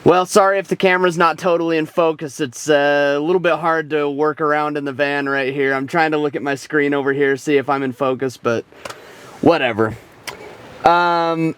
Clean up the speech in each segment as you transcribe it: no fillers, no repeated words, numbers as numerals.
Well, sorry if the camera's not totally in focus. It's a little bit hard to work around in the van right here. I'm trying to look at my screen over here, see if I'm in focus, but whatever. So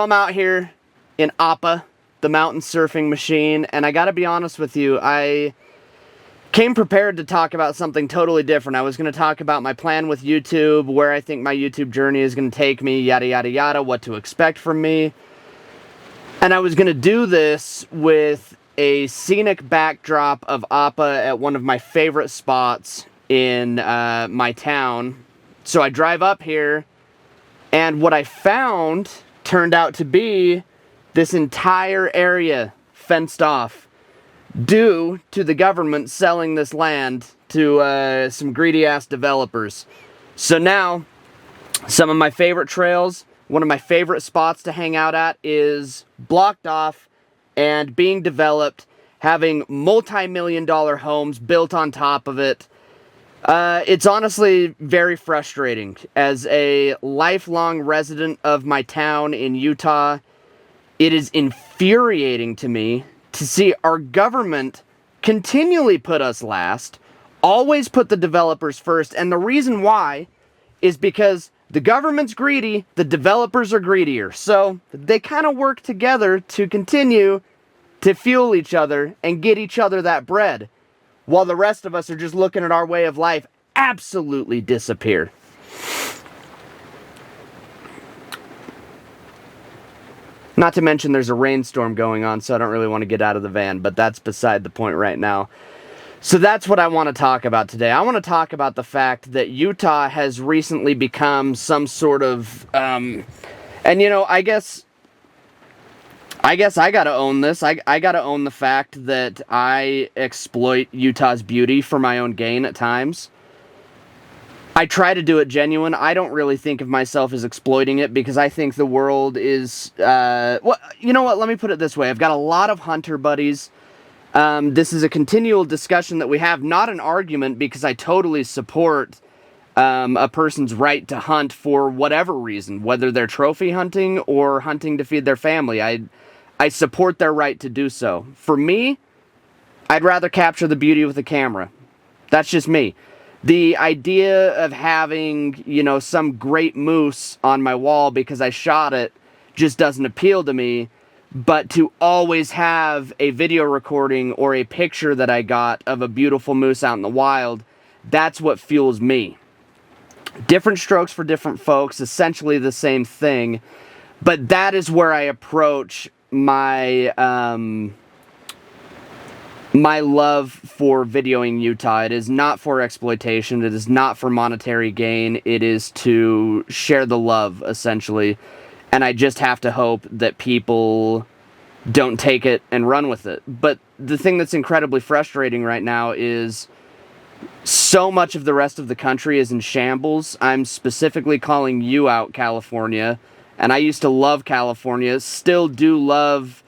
I'm out here in Appa, the mountain surfing machine, and I gotta be honest with you, I came prepared to talk about something totally different. I was going to talk about my plan with YouTube, where I think my YouTube journey is going to take me, yada yada yada, what to expect from me. And I was going to do this with a scenic backdrop of Appa at one of my favorite spots in my town. So I drive up here, and what I found turned out to be this entire area fenced off, due to the government selling this land to some greedy-ass developers. So now, some of my favorite trails, one of my favorite spots to hang out at is blocked off and being developed, having multi-million-dollar homes built on top of it. It's honestly very frustrating. As a lifelong resident of my town in Utah, it is infuriating to me to see our government continually put us last, always put the developers first, and the reason why is because the government's greedy, the developers are greedier. So they kind of work together to continue to fuel each other and get each other that bread, while the rest of us are just looking at our way of life absolutely disappear. Not to mention there's a rainstorm going on, so I don't really want to get out of the van, but that's beside the point right now. So that's what I want to talk about today. I want to talk about the fact that Utah has recently become some sort of, and you know, I guess I gotta own this. I gotta own the fact that I exploit Utah's beauty for my own gain at times. I try to do it genuine. I don't really think of myself as exploiting it, because I think the world is, well, you know what, let me put it this way. I've got a lot of hunter buddies. This is a continual discussion that we have, not an argument, because I totally support a person's right to hunt for whatever reason, whether they're trophy hunting or hunting to feed their family. I support their right to do so. For me, I'd rather capture the beauty with a camera. That's just me. The idea of having, you know, some great moose on my wall because I shot it just doesn't appeal to me. But to always have a video recording or a picture that I got of a beautiful moose out in the wild, that's what fuels me. Different strokes for different folks, essentially the same thing. But that is where I approach my my love for videoing Utah. It is not for exploitation. It is not for monetary gain. It is to share the love, essentially. And I just have to hope that people don't take it and run with it. But the thing that's incredibly frustrating right now is so much of the rest of the country is in shambles. I'm specifically calling you out, California. And I used to love California. Still do love,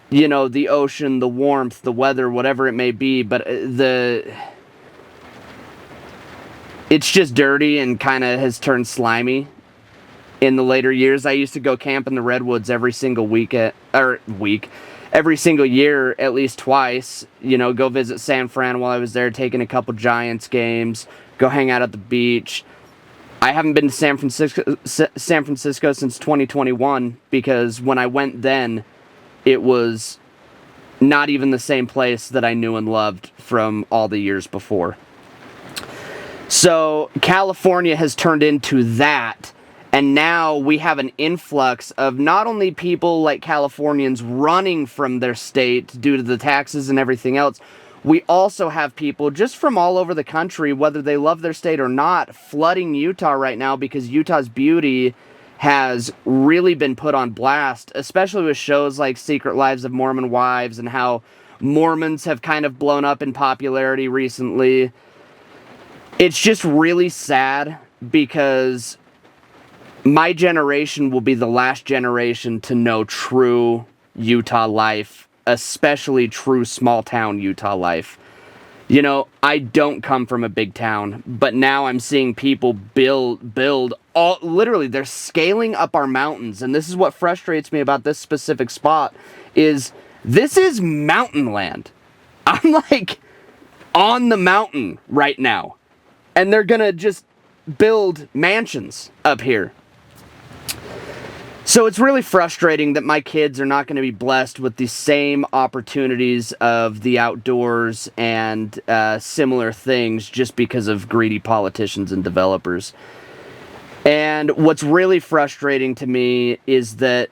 you know, the ocean, the warmth, the weather, whatever it may be, but it's just dirty and kind of has turned slimy in the later years. I used to go camp in the redwoods every single every single year, at least twice. You know, go visit San Fran while I was there, taking a couple Giants games, go hang out at the beach. I haven't been to San Francisco since 2021, because when I went then, it was not even the same place that I knew and loved from all the years before. So California has turned into that, and now we have an influx of not only people like Californians running from their state due to the taxes and everything else, we also have people just from all over the country, whether they love their state or not, flooding Utah right now because Utah's beauty has really been put on blast, especially with shows like Secret Lives of Mormon Wives and how Mormons have kind of blown up in popularity recently. It's just really sad, because my generation will be the last generation to know true Utah life, especially true small town Utah life. You know, I don't come from a big town, but now I'm seeing people build all, literally, they're scaling up our mountains, and this is what frustrates me about this specific spot, is this is mountain land. I'm like on the mountain right now, and they're gonna just build mansions up here. So it's really frustrating that my kids are not going to be blessed with the same opportunities of the outdoors and similar things just because of greedy politicians and developers. And what's really frustrating to me is that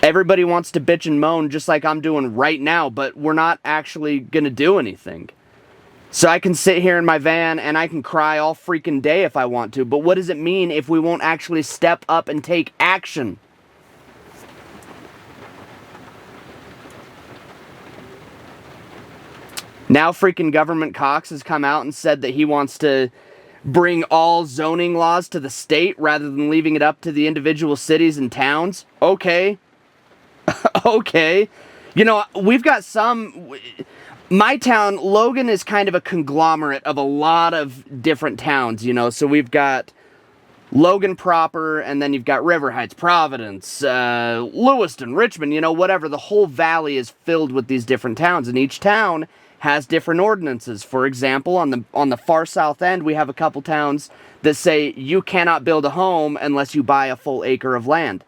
everybody wants to bitch and moan just like I'm doing right now, but we're not actually going to do anything. So I can sit here in my van and I can cry all freaking day if I want to, but what does it mean if we won't actually step up and take action? Now freaking Government Cox has come out and said that he wants to bring all zoning laws to the state rather than leaving it up to the individual cities and towns. Okay. Okay. You know, we've got some... My town, Logan, is kind of a conglomerate of a lot of different towns, you know. So we've got Logan proper, and then you've got River Heights, Providence, Lewiston, Richmond, you know, whatever. The whole valley is filled with these different towns, and each town has different ordinances. For example, on the far south end, we have a couple towns that say you cannot build a home unless you buy a full acre of land.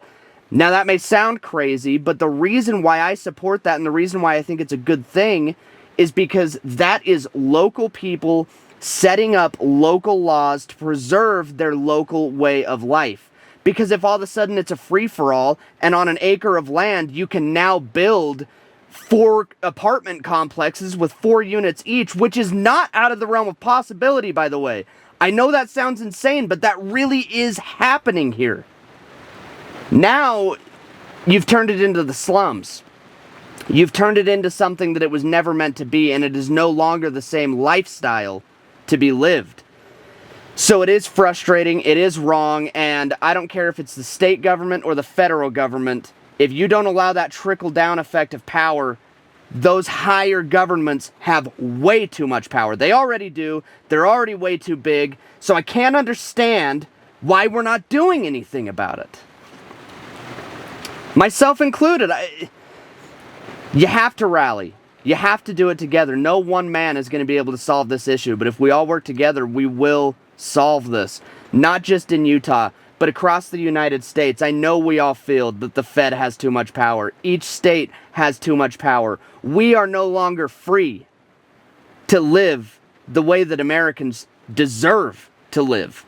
Now, that may sound crazy, but the reason why I support that and the reason why I think it's a good thing is because that is local people setting up local laws to preserve their local way of life. Because if all of a sudden it's a free-for-all, and on an acre of land you can now build 4 apartment complexes with 4 units each, which is not out of the realm of possibility, by the way. I know that sounds insane, but that really is happening here. Now, you've turned it into the slums. You've turned it into something that it was never meant to be, and it is no longer the same lifestyle to be lived. So it is frustrating, it is wrong, and I don't care if it's the state government or the federal government. If you don't allow that trickle-down effect of power, those higher governments have way too much power. They already do. They're already way too big. So I can't understand why we're not doing anything about it. Myself included. You have to rally. You have to do it together. No one man is going to be able to solve this issue, but if we all work together, we will solve this. Not just in Utah, but across the United States. I know we all feel that the Fed has too much power. Each state has too much power. We are no longer free to live the way that Americans deserve to live.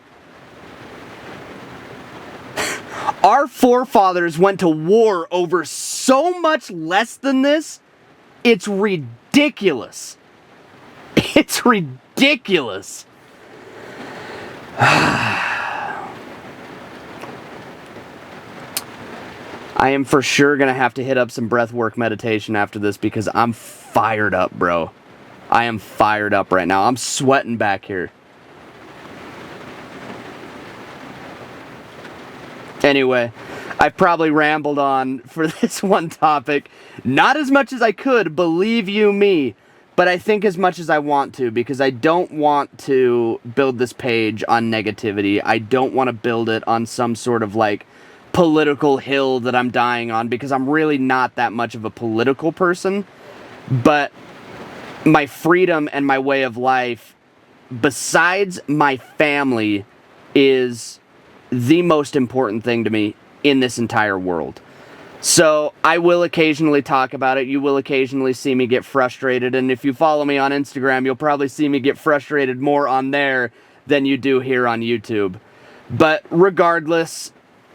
Our forefathers went to war over so much less than this, it's ridiculous. It's ridiculous. I am for sure going to have to hit up some breathwork meditation after this because I'm fired up, bro. I am fired up right now. I'm sweating back here. Anyway, I've probably rambled on for this one topic. Not as much as I could, believe you me, but I think as much as I want to, because I don't want to build this page on negativity. I don't want to build it on some sort of like political hill that I'm dying on, because I'm really not that much of a political person. But my freedom and my way of life, besides my family, is the most important thing to me in this entire world. So I will occasionally talk about it. You will occasionally see me get frustrated, and if you follow me on Instagram, you'll probably see me get frustrated more on there than you do here on YouTube. But regardless,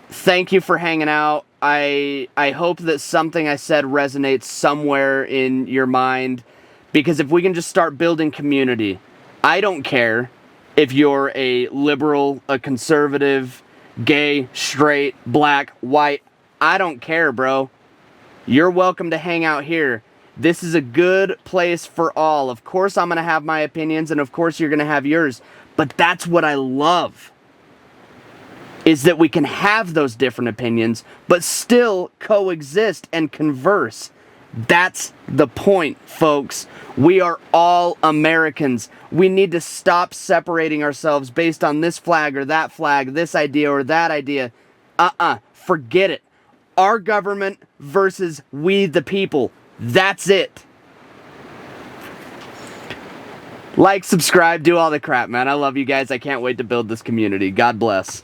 thank you for hanging out. I hope that something I said resonates somewhere in your mind, because if we can just start building community, I don't care if you're a liberal, a conservative, gay, straight, black, white, I don't care, bro. You're welcome to hang out here. This is a good place for all. Of course I'm going to have my opinions, and of course you're going to have yours. But that's what I love, is that we can have those different opinions, but still coexist and converse. That's the point, folks. We are all Americans. We need to stop separating ourselves based on this flag, this idea, or that idea. Forget it. Our government versus we the people. That's it. Like, subscribe, do all the crap, man. I love you guys. I can't wait to build this community. God bless.